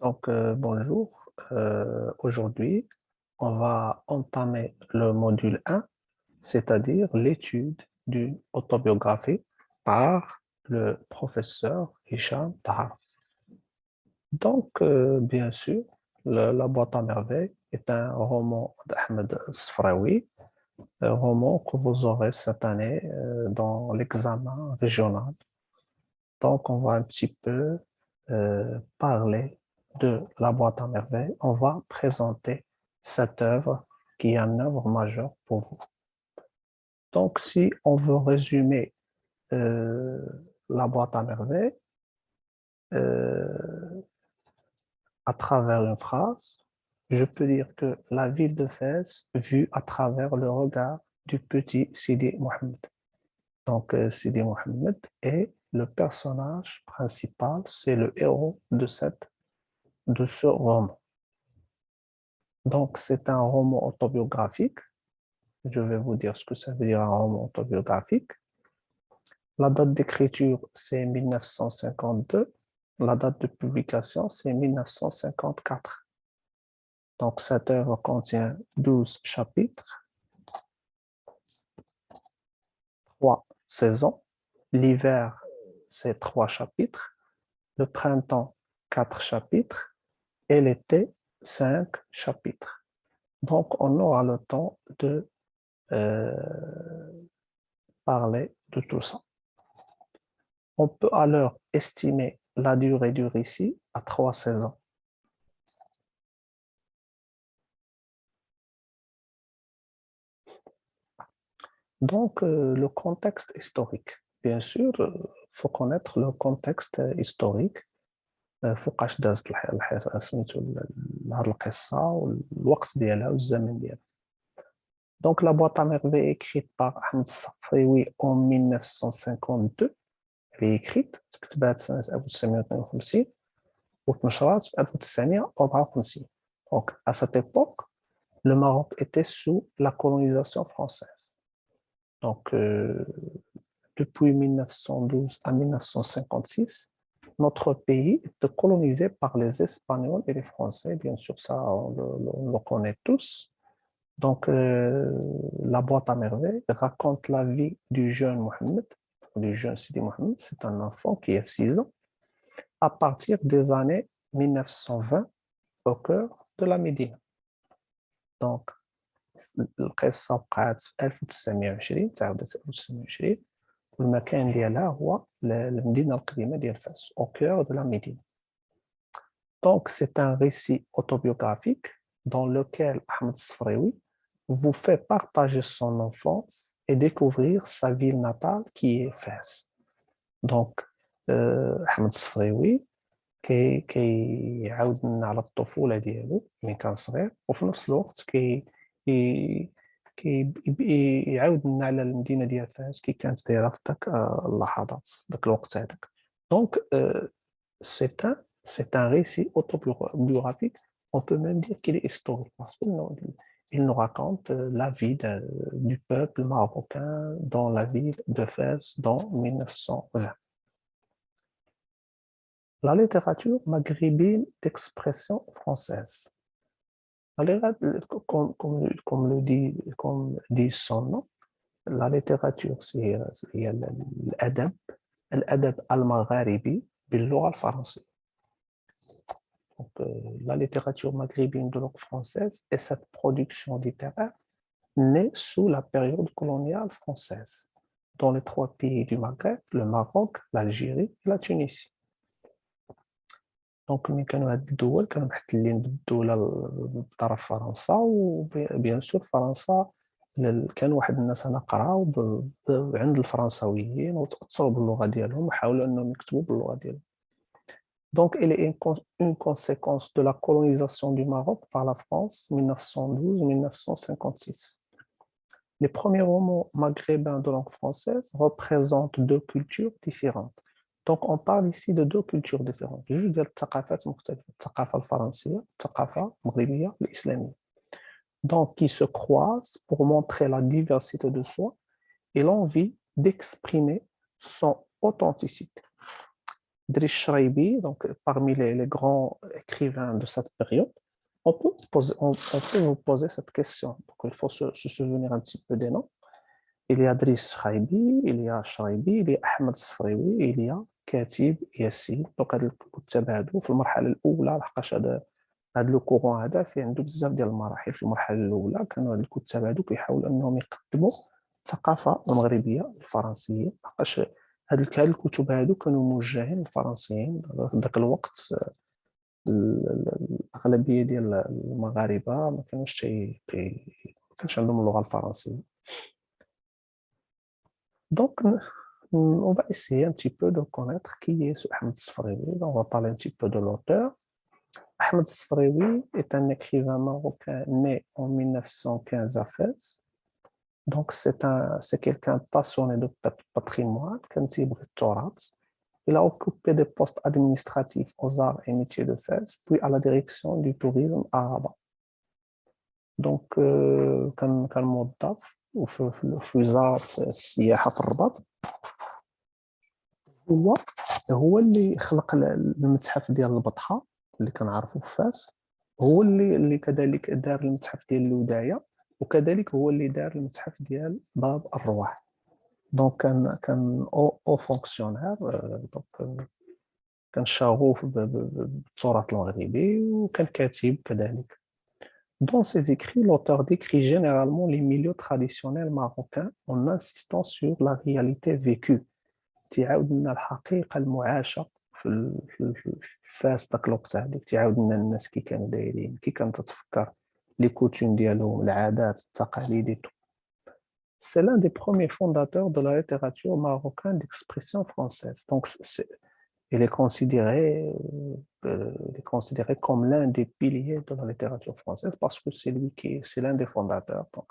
Bonjour. Aujourd'hui, on va entamer le module 1, c'est-à-dire l'étude d'une autobiographie par le professeur Hicham Tahar. Bien sûr, La boîte à merveilles est un roman d'Ahmed Sfraoui, un roman que vous aurez cette année dans l'examen régional. Donc, on va un petit peu parler de la boîte à merveilles. On va présenter cette œuvre qui est une œuvre majeure pour vous. Donc, si on veut résumer euh, la boîte à merveilles euh, à travers une phrase, je peux dire que la ville de Fès vue à travers le regard du petit Sidi Mohamed. Sidi Mohamed est le personnage principal, c'est le héros de ce roman. Donc, c'est un roman autobiographique. Je vais vous dire ce que ça veut dire un roman autobiographique. La date d'écriture, c'est 1952. La date de publication, c'est 1954. Donc, cette œuvre contient 12 chapitres, 3 saisons. L'hiver, c'est 3 chapitres. Le printemps, 4 chapitres. Et l'été, 5 chapitres. Donc, on aura le temps de euh, parler de tout ça. On peut alors estimer la durée du récit à 3 saisons. Le contexte historique. Bien sûr, il faut connaître le contexte historique. فوقاش دازت الحياة سميتو هاد القصة والوقت ديالها والزمن ديالها. Donc, La boîte à merveilles écrite par Ahmed Safraoui en 1952. Elle est écrite, كتبات سنة 1952 واتنشرت في 1954. Donc, à cette époque, le Maroc était sous la colonisation française. Donc, depuis 1912 à 1956, notre pays était colonisé par les Espagnols et les Français. Bien sûr, ça, on le connaît tous. La boîte à merveilles raconte la vie du jeune Mohamed, du jeune Sidi Mohamed. C'est un enfant qui a 6 ans, à partir des années 1920 au cœur de la Médine. Donc, القصة وقعت في 1920 تعاودت 1920 والمكان ديالها هو المدينة القديمة ديال فاس au cœur de la Médine. Donc, c'est un récit autobiographique dans lequel Ahmed Sfraoui vous fait partager son enfance et découvrir sa ville natale qui est Fès. Donc, Ahmed Sfraoui كيعاود لنا على الطفولة ديالو ملي كان صغير وفي نفس الوقت كيعاود لنا على المدينة ديال فاس كي كانت دايرة في ذاك اللحظات ذاك الوقت هذاك. Donc, c'est un, c'est un récit autobiographique. On peut même dire qu'il est historique parce qu'il nous raconte la vie du peuple marocain dans la ville de Fès dans 1920. La littérature maghrébine d'expression française. Comme dit son nom, la littérature, c'est l'adab, l'adab al-magharibi باللغة الفرنسية. La littérature maghrébine de langue française est cette production littéraire née sous la période coloniale française dans les 3 pays du Maghreb, le Maroc, l'Algérie et la Tunisie. Donc, ملي كانوا هاد الدول كانوا محتلين بالدولة بطرف فرنسا وبيان سور فرنسا كانوا واحد الناس انا قراو عند الفرنساويين وتأثروا باللغة ديالهم وحاولوا انهم يكتبوا باللغة ديالهم. Donc, elle est une conséquence de la colonisation du Maroc par la France 1912-1956. Les premiers romans maghrébins de langue française représentent 2 cultures différentes. Donc, on parle ici de 2 cultures différentes. Juste ديال الثقافات مختلفة، الثقافة الفرنسية، الثقافة المغربية الإسلامية. Donc, qui se croisent pour montrer la diversité de soi et l'envie d'exprimer son authenticité. Driss Shraïbi, donc parmi les grands écrivains de cette période, on peut vous poser cette question. Donc, il faut se souvenir un petit peu des noms. Il y a Driss Shraïbi, il y a Shraïbi, il y a Ahmed Sfraoui, il y a كاتب ياسين. دونك هاد الكتاب هادو في المرحله الاولى لحقاش هذا لو كورون هذا فيه عنده بزاف ديال المراحل. في المرحله الاولى كانوا هاد الكتاب هادو كيحاولوا انهم يقدموا الثقافه المغربيه الفرنسيه، لحقاش هاد الكتب هادو كانوا موجهين للفرنسيين في ذاك الوقت. الاغلبيه ديال المغاربه ما كانوش ما كانش عندهم اللغه الفرنسيه. Donc, on va essayer un petit peu de connaître qui est ce Ahmed Sfraoui. On va parler un petit peu de l'auteur. Ahmed Sfraoui est un écrivain marocain né en 1915 à Fès. Donc, c'est quelqu'un passionné de patrimoine, il a occupé des postes administratifs aux arts et métiers de Fès, puis à la direction du tourisme à Rabat. Donc, كان موظف وفي وزارة السياحة في الرباط. هو اللي خلق المتحف ديال البطحة اللي كنعرفوا في فاس. هو اللي كذلك دار المتحف ديال الوداية، وكذلك هو اللي دار المتحف ديال باب الرواح. دونك كان او فونكسيونير، دونك كان شغوف بالتراث المغربي وكان كاتب كذلك. Dans ses écrits, l'auteur décrit généralement les milieux traditionnels marocains en insistant sur la réalité vécue. تعاود لنا الحقيقة المعاشة في فاس داك الوقت هذيك، تعاود لنا الناس كي كانوا دايرين، كي كانت تتفكر لي كوتيم ديالهم، العادات، التقاليد. C'est l'un des premiers fondateurs de la littérature marocaine d'expression française. Donc, il est considéré comme l'un des piliers de la littérature française parce que c'est l'un des fondateurs. Donc.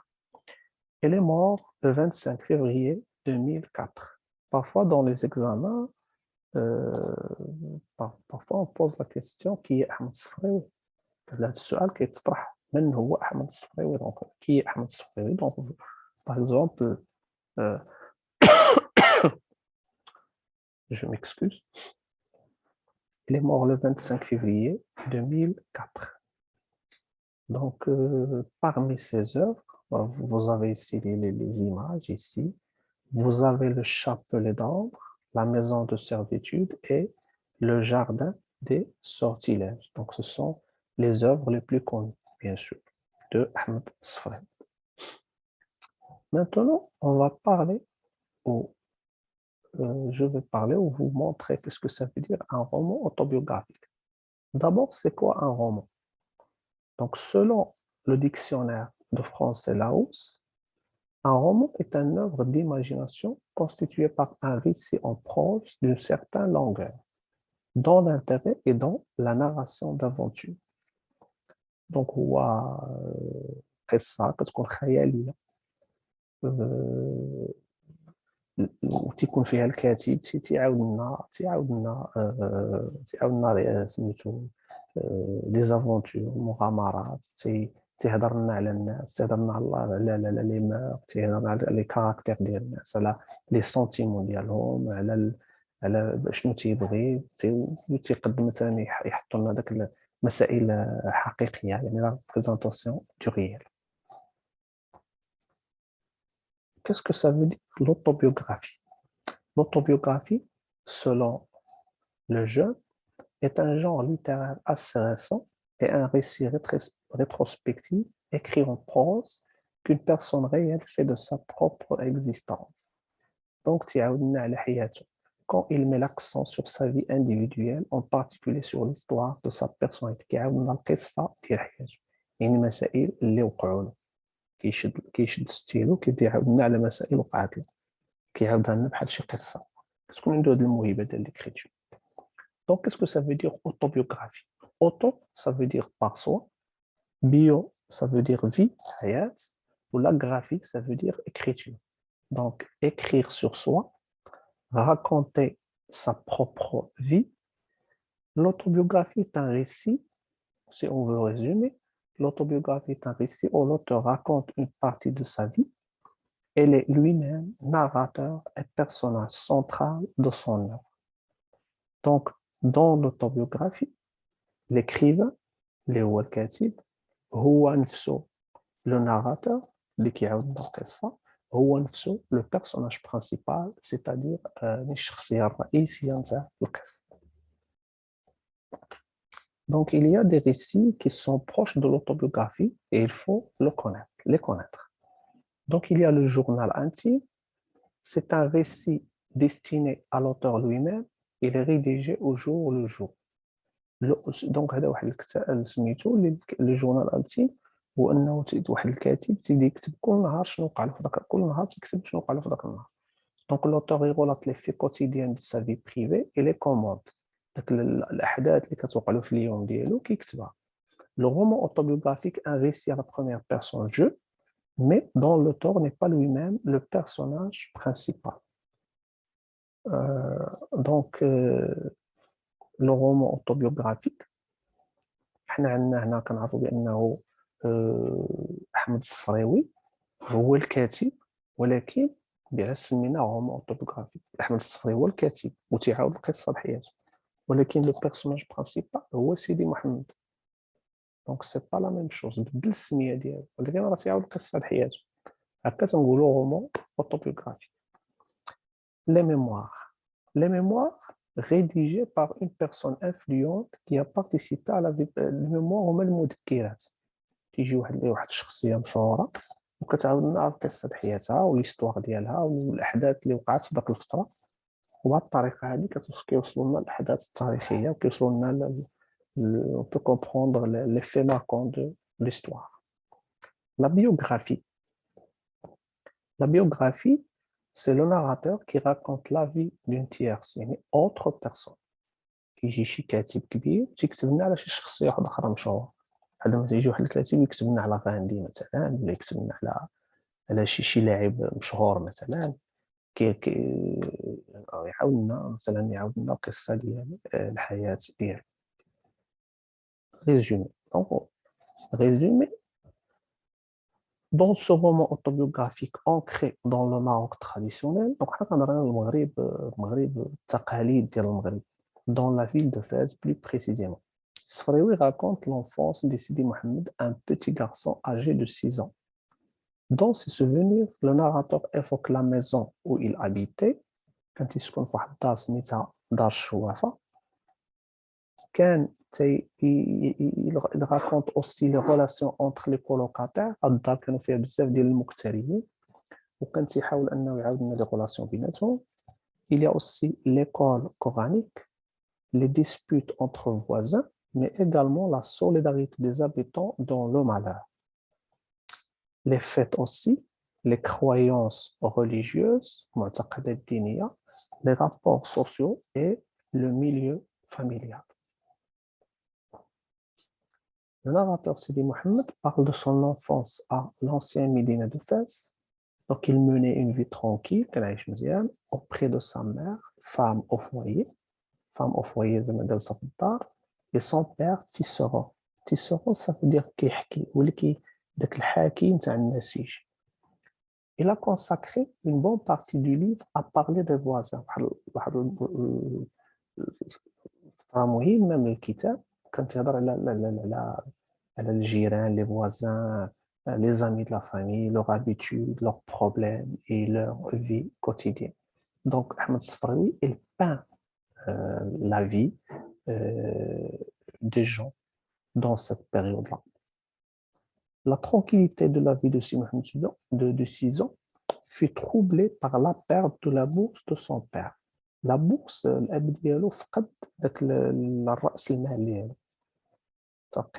Il est mort le 25 février 2004. Parfois, dans les examens, parfois on pose la question qui est Ahmed Sfraoui. السؤال كيتطرح من هو أحمد الصفراوي. Donc, qui est Ahmed Sfraoui? Donc, par exemple, je m'excuse. Il est mort le 25 février 2004. Donc, parmi ses œuvres, vous avez ici les images, ici. Vous avez le chapelet d'ambre, la maison de servitude et le jardin des sortilèges. Donc, ce sont les œuvres les plus connues, bien sûr, de Ahmed Sfraoui. Maintenant, on va parler, je vais parler ou vous montrer ce que ça veut dire un roman autobiographique. D'abord, c'est quoi un roman? Donc, selon le dictionnaire de français Larousse, un roman est une œuvre d'imagination constituée par un récit en prose d'une certaine longueur, dont l'intérêt est dans la narration d'aventure. Donc, هو قصة كتكون خيالية وتيكون فيها الكاتب تيعاود لنا سميتو دي زافونتور، مغامرات، تيهضر لنا على الناس، تيهضر لنا على لي مور، تيهضر لنا على لي كاركتير ديال الناس، على لي سونتيمون ديالهم، على شنو تيبغي، تيقدم مثلا يحطوا لنا داك المسائل حقيقيه، يعني لا بريزونطاسيون دو ريال. Qu'est-ce que ça veut dire l'autobiographie? L'autobiographie, selon le jeune, est un genre littéraire assez récent et un récit rétrospectif écrit en prose qu'une personne réelle fait de sa propre existence. Donc, quand il met l'accent sur sa vie individuelle, en particulier sur l'histoire de sa personnalité, كيشد ستيلو كيبدا يعاود لنا على مسائل وقعت له، كيعاودها لنا بحال شي قصه، كتكون عنده هذه الموهبه ديال l'écriture. Donc, qu'est-ce que ça veut dire autobiographie? Auto, ça veut dire par soi. Bio, ça veut dire vie, hayat. Ou la graphie, ça veut dire écriture. Donc, écrire sur soi, raconter sa propre vie. L'autobiographie est un récit, si on veut résumer. L'autobiographie est un récit où l'auteur raconte une partie de sa vie. Elle est lui-même narrateur et personnage central de son œuvre. Donc, dans l'autobiographie, l'écrivain, اللي هو الكاتب، هو نفسه le narrateur اللي كيعاود لنا القصة، هو نفسه le personnage principal، c'est-à-dire الشخصية الرئيسية نتاع القصة. Donc, il y a des récits qui sont proches de l'autobiographie et il faut les connaître. Donc, il y a le journal intime. C'est un récit destiné à l'auteur lui-même. Il est rédigé au jour le jour. Donc, هذا واحد الكتاب سميتو le journal intime. هو انه واحد الكاتب تيبدا يكتب كل نهار شنو وقع له في ذاك كل نهار تيكتب شنو وقع له في ذاك النهار. Donc, l'auteur relate les faits quotidiens de sa vie privée et les commente. داك الاحداث اللي كتوقع له في اليوم ديالو كيكتبها. Le roman autobiographique, un récit à la première personne, je, mais dont l'auteur n'est pas lui-même le personnage principal. Donc, le roman autobiographique, حنا عندنا هنا كنعرفوا بأنه أحمد الصفريوي هو الكاتب، ولكن بعدا سميناه رومان اوتوبيوغرافيك. أحمد الصفري هو الكاتب وتيعاود القصة بحياته، ولكن لو بيرسوناج برينسيبال هو سيدي محمد. دونك سي با لا ميم شوز، بدل السميه ديالو ولكن راه تيعاود القصه د حياته. هكا تنقولوا رومان اوتوبيوغرافي. لي ميموار rédigés par une personne influente qui a participé à la vie. Les mémoires هما المذكرات، تيجي واحد الشخصيه مشهوره وكتعاود لنا القصه د حياتها والهيستوار ديالها والاحداث اللي وقعت في ذاك الفتره، وبهذه الطريقه هذه كيوصلوا لنا الاحداث التاريخيه وكيوصلوا لنا on peut comprendre l'effet marquant de l'histoire. La biographie. La biographie, c'est le narrateur qui raconte la vie d'une tierce, يعني autre personne. كيجي شي كاتب كبير تيكتب لنا على شي شخصيه واحده اخرى مشهوره. بحال لما تيجي واحد الكاتب يكتب لنا على غاندي مثلا، ولا يكتب لنا على شي لاعب مشهور مثلا، يعاود لنا مثلا يعاود لنا القصه ديال الحياه ديالو. Résumé. Donc, résumé, dans ce roman autobiographique ancré dans le Maroc traditionnel, donc dans la ville de Fès plus précisément. Sfraoui raconte l'enfance de Sidi Mohamed, un petit garçon âgé de 6 ans. Dans ses souvenirs, le narrateur évoque la maison où il habitait, quand il se confie à Dar Chouafa. Il raconte aussi les relations entre les colocataires. الدار كانوا فيها بزاف ديال المغتربين وكان تيحاول انه يعاود لنا لي ريلاسيون بيناتهم. Il y a aussi l'école coranique, les disputes entre voisins, mais également la solidarité des habitants dans le malheur. Les fêtes aussi, les croyances religieuses, les rapports sociaux et le milieu familial. Le narrateur Sidi Mohamed parle de son enfance à l'ancienne Médina de Fès. Donc, il menait une vie tranquille, auprès de sa mère, femme au foyer, et son père, tisserand. Tisserand, ça veut dire kihki, ou dak الحاكي نتاع النسيج. Il a consacré une bonne partie du livre à parler des voisins. مهم من الكتاب كان تهضر على الجيران، les voisins, les amis de la famille, leurs habitudes, leurs problèmes et leur vie quotidienne. Donc, Ahmed Sfraoui, il peint la vie des gens dans cette période-là. La tranquillité de la vie de Sidi Mohamed de 6 ans fut troublée par la perte de la bourse de son père. La bourse, الأب ديالو فقد داك الرأس المال ديالو.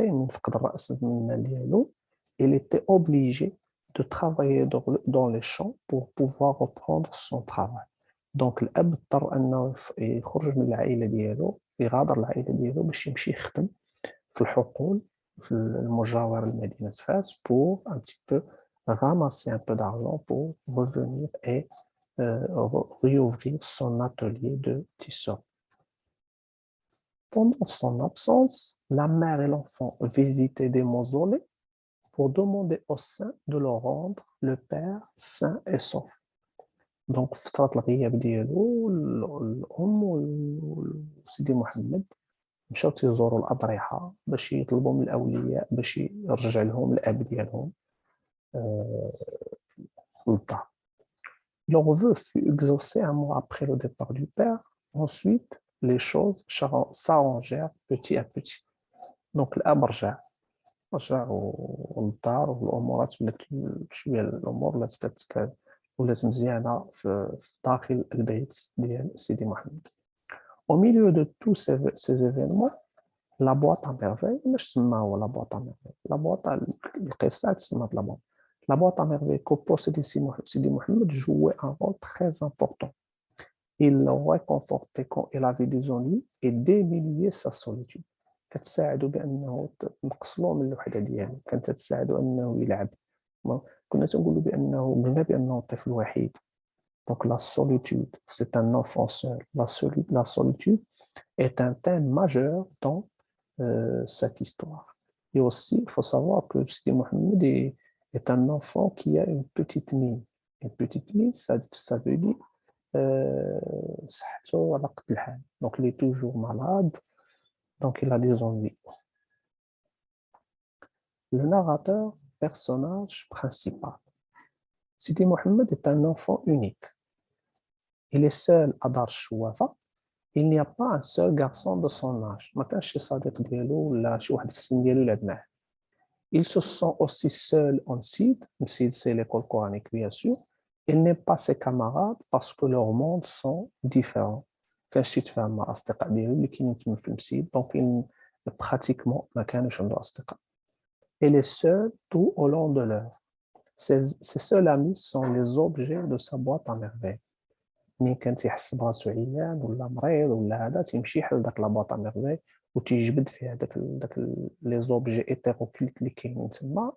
من فقد الرأس المال ديالو. Il était obligé de travailler dans les champs pour pouvoir reprendre son travail. Donc الأب اضطر أنه يخرج من العائلة ديالو، يغادر العائلة ديالو باش يمشي يخدم في الحقول في المجاورة لمدينة فاس pour un petit peu ramasser un peu d'argent pour revenir et réouvrir son atelier de tisseur. Pendant son absence, la mère et l'enfant visitaient des mausolées pour demander aux saints de leur rendre le père sain et sauf. Donc, فترة الغياب ديالو الأم سيدي محمد مشاو تيزوروا الأضرحة باش يطلبوا من الأولياء باش يرجع لهم الأب ديالهم للدار. Leur vœu fut exaucé un mois après le départ du père. Ensuite, les choses s'arrangèrent petit à petit. Donc الأب رجعوا للدار والأمورات ولات شوية الأمور ولات مزيانة في داخل البيت ديال سيدي محمد. Au milieu de tous ces événements, la boîte à merveille, مش سماوها la boîte à merveille, la boîte القصة تسمات la boîte. La boîte à merveille que possédait Sidi Mohamed jouait un rôle très important. Il le réconfortait quand il avait des ennuis et diminuait sa solitude. كتساعدوا بانه تنقصوا من الوحده ديالو، كانت تساعدوا انه يلعب. كنا تنقولوا بانه قلنا بانه طفل وحيد. Donc la solitude, c'est un enfant seul. La solitude est un thème majeur dans cette histoire. Et aussi, il faut savoir que Sidi Mohamed est un enfant qui a une petite mine. Une petite mine, ça veut dire donc il est toujours malade, donc il a des ennuis. Le narrateur, personnage principal. Sidi Mohamed est un enfant unique. Il est seul à Dar Chouafa. Il n'y a pas un seul garçon de son âge. Il se sent aussi seul en Sid. Sid, c'est l'école coranique, bien sûr. Il n'est pas ses camarades parce que leurs mondes sont différents. Donc, pratiquement, il est seul tout au long de l'heure. Ses seuls amis sont les objets de sa boîte à merveille. مين كان تيحس براسو عيان ولا مريض ولا هذا تيمشي يحل داك لاباط ميرفي وتيجبد فيها داك لي زوبجي ايتيروكليت اللي كاينين تما.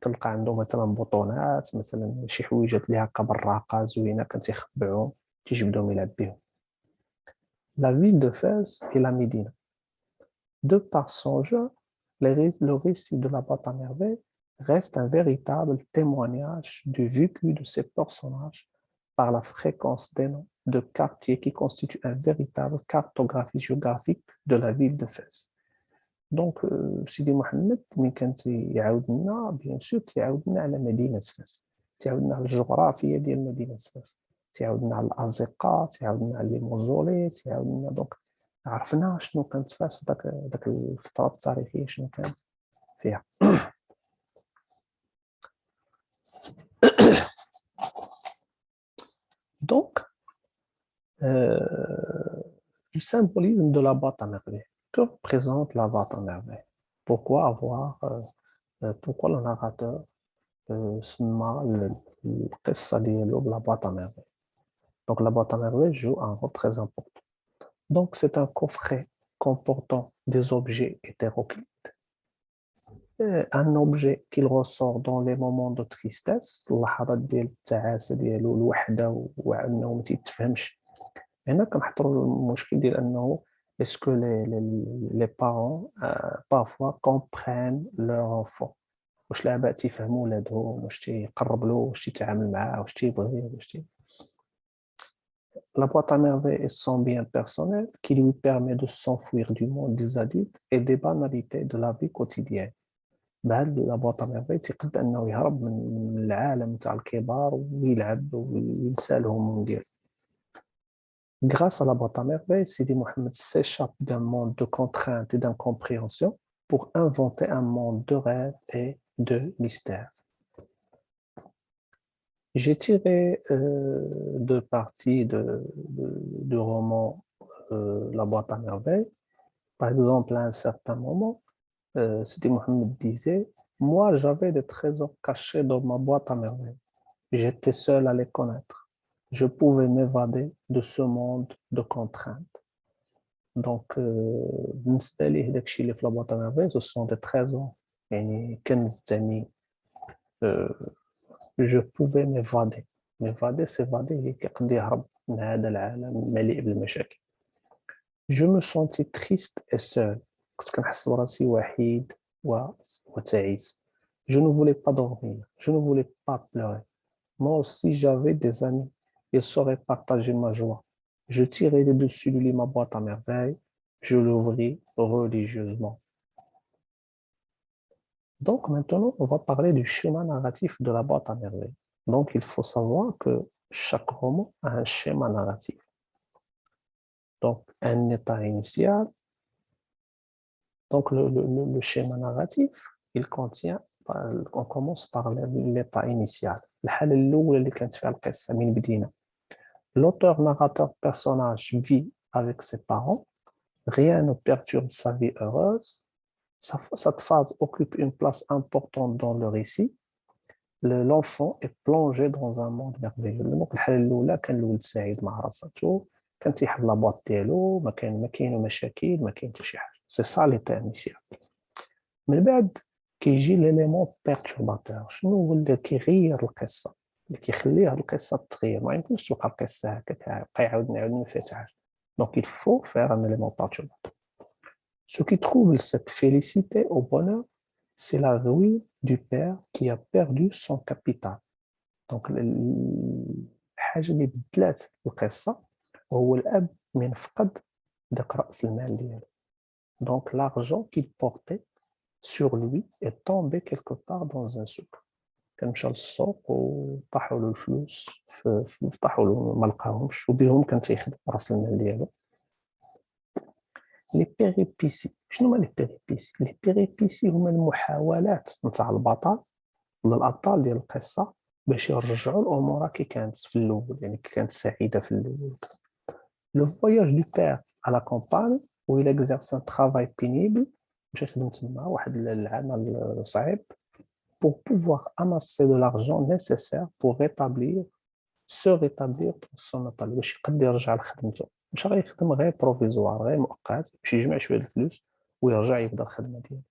تلقى عنده مثلا بطونات، مثلا شي حويجات اللي هكا براقه زوينه كان تيخبعهم تيجبدهم يلعب بهم. La ville de Fès et la Médine. De par son jeu, le récit de la boîte à merveille reste un véritable témoignage du vécu de ces personnages par la fréquence des noms de quartiers qui constituent une véritable cartographie géographique de la ville de Fès. Donc, Sidi Mohamed, quand il y a bien sûr, il y a la Médine de Fès. Il y a la géographie de la Médine de Fès. Il y a l'Azéqa, il y a les mausolées, il y a donc عرفنا شنو كانت فاس داك الفترة التاريخية شنو كان فيها. Donc, le symbolisme de la boîte à merveille. Que représente la boîte à merveille? Pourquoi le narrateur سمى القصة ديالو بلا boîte à merveille? Donc, la boîte à merveille joue un rôle très important. Donc, c'est un coffret comportant des objets hétéroclites. Un objet qu'il ressort dans les moments de tristesse, اللحظات ديال التعاسة ديالو الوحدة وأنه ما تيتفهمش. هنا كنحطوا المشكل ديال أنه est-ce que les parents parfois comprennent leur enfant. واش الآباء تيفهموا ولادهم، واش تيقرب له، واش تيتعامل معاه، واش تيبغيه، La boîte à merveille est son bien personnel qui lui permet de s'enfuir du monde des adultes et des banalités de la vie quotidienne. La boîte à merveille تيقدر انه يهرب من العالم تاع الكبار ويلعب وينسى الهموم ديالو. Grâce à la boîte à merveille, Sidi Mohamed s'échappe d'un monde de contraintes et d'incompréhension pour inventer un monde de rêve et de mystère. J'ai tiré deux parties du roman La boîte à merveille. Par exemple, à un certain moment, Sidi Mohamed disait « Moi, j'avais des trésors cachés dans ma boîte à merveille. J'étais seul à les connaître. Je pouvais m'évader de ce monde de contraintes. » Donc, بالنسبة ليه داك الشيء اللي في la boîte à merveille, ce sont des trésors. يعني كنز تاني je pouvais m'évader. M'évader, s'évader, كيقدر يهرب من هذا العالم المليء بالمشاكل. Je me sentais triste et seul. كنت كنحس براسي وحيد وتعيس. Je ne voulais pas dormir. Je ne voulais pas pleurer. Moi aussi, j'avais des amis. Ils sauraient partager ma joie. Je tirai le dessus du lit ma boîte à merveilles, je l'ouvris religieusement. Donc maintenant, on va parler du schéma narratif de la boîte à merveilles. Donc il faut savoir que chaque roman a un schéma narratif. Donc un état initial. Donc le schéma narratif, il contient, on commence par l'état initial. الحالة الأولى اللي كانت فيها القصة من بدينا. L'auteur, narrateur, personnage vit avec ses parents. Rien ne perturbe sa vie heureuse. Cette phase occupe une place importante dans le récit. L'enfant est plongé dans un monde merveilleux. Donc الحالة الأولى كان الولد سعيد مع راساتو، كان تيحل لابواط ديالو، ما كاينو مشاكل، ما كاين حتى شي حاجة. C'est ça l'état initial. من بعد كيجي ليليمون بيرتورباتور. شنو هو اللي كيغير القصة، اللي كيخلي هاد القصة تغير؟ ما يمكنش تبقى القصة هكاك يبقى يعاود ما فيها حتى حاجة. Donc il faut faire un élément perturbateur. Ce qui trouble cette félicité au bonheur, c'est la ruine du père qui a perdu son capital. Donc الحاجة اللي بدلات القصة هو الأب من فقد داك رأس المال ديالو. Donc l'argent qu'il portait sur lui est tombé quelque part dans un souk. كان مشى للسوق وطاحوا له الفلوس، طاحوا له ما لقاهمش وبهم كان تيخدم راس المال ديالو. لي بيريبيسي. شنو هما لي بيريبيسي؟ لي بيريبيسي هما المحاولات نتاع البطل ولا الابطال ديال القصه باش يرجعوا الامور كي كانت في الاول، يعني كي كانت سعيده في الاول. لو فواياج دو بير à la campagne où il exerce un travail pénible، مشى يخدم تما واحد العمل صعيب pour pouvoir amasser de l'argent nécessaire pour se rétablir dans son état باش يقدر يرجع لخدمته. مش غير يخدم غير بروفيزوار، غير مؤقت باش يجمع شويه الفلوس ويرجع يبدا الخدمه ديالو.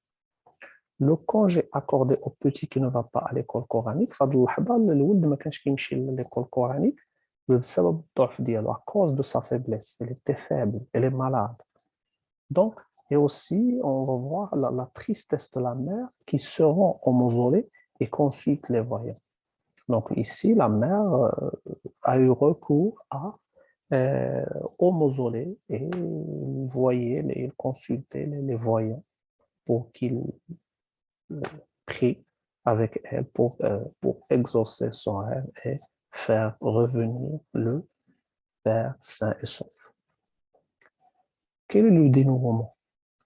لو كونجي accordé au petit qui ne va pas à l'école coranique. فهاد اللحظه الولد ما كانش كيمشي لليكول كورانيك بسبب الضعف ديالو à cause de sa faiblesse. Il était faible, il est malade. Donc et aussi on va voir la tristesse de la mère qui se rend au mausolée et consulte les voyants. Donc ici la mère a eu recours au mausolée et il voyait, il consultait les voyants pour qu'ils prient avec elle pour exaucer son rêve et faire revenir le Père sain et sauf. Quel est le dénouement?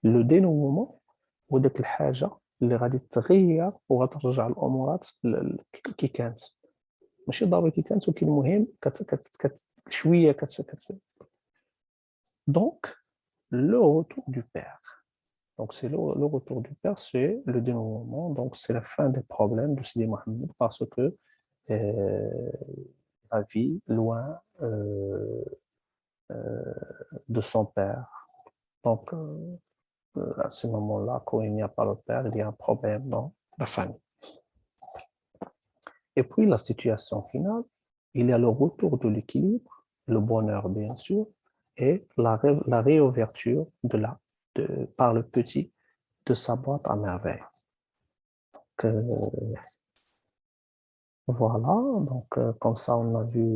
Le dénouement هو داك الحاجة اللي غادي تغير وغترجع الأمورات كي كانت، ماشي ضروري كي كانت، ولكن المهم شوية Donc, le retour du Père. Donc, c'est le retour du Père, c'est le dénouement. Donc, c'est la fin des problèmes de Sidi Mohammed parce que la vie loin de son Père. Donc, à ce moment-là, quand il n'y a pas le Père, il y a un problème dans la famille. Et puis, la situation finale, il y a le retour de l'équilibre, le bonheur, bien sûr, et la réouverture par le petit de sa boîte à merveille. Voilà, donc comme ça on a vu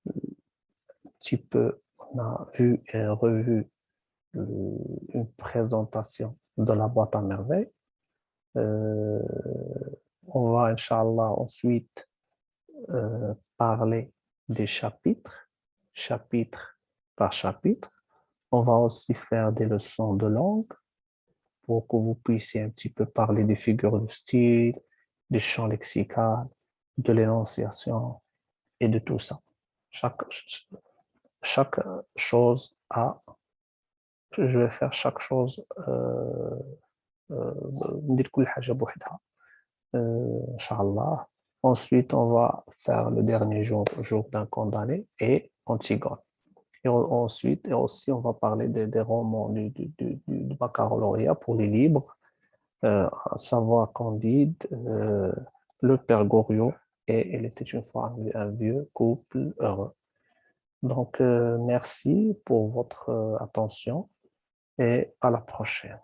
un petit peu, on a vu et revu une présentation de la boîte à merveille. On va, Inch'Allah, ensuite parler des chapitres, chapitre par chapitre. On va aussi faire des leçons de langue pour que vous puissiez un petit peu parler des figures de style, des champs lexicaux, de l'énonciation et de tout ça. Chaque chose a... Je vais faire chaque chose Inch'Allah. Ensuite, on va faire le dernier jour d'un condamné et Antigone. Et ensuite, et aussi, on va parler des romans du baccalauréat pour les libres, à savoir Candide, le Père Goriot et Il était une fois un vieux couple heureux. Donc, merci pour votre attention et à la prochaine.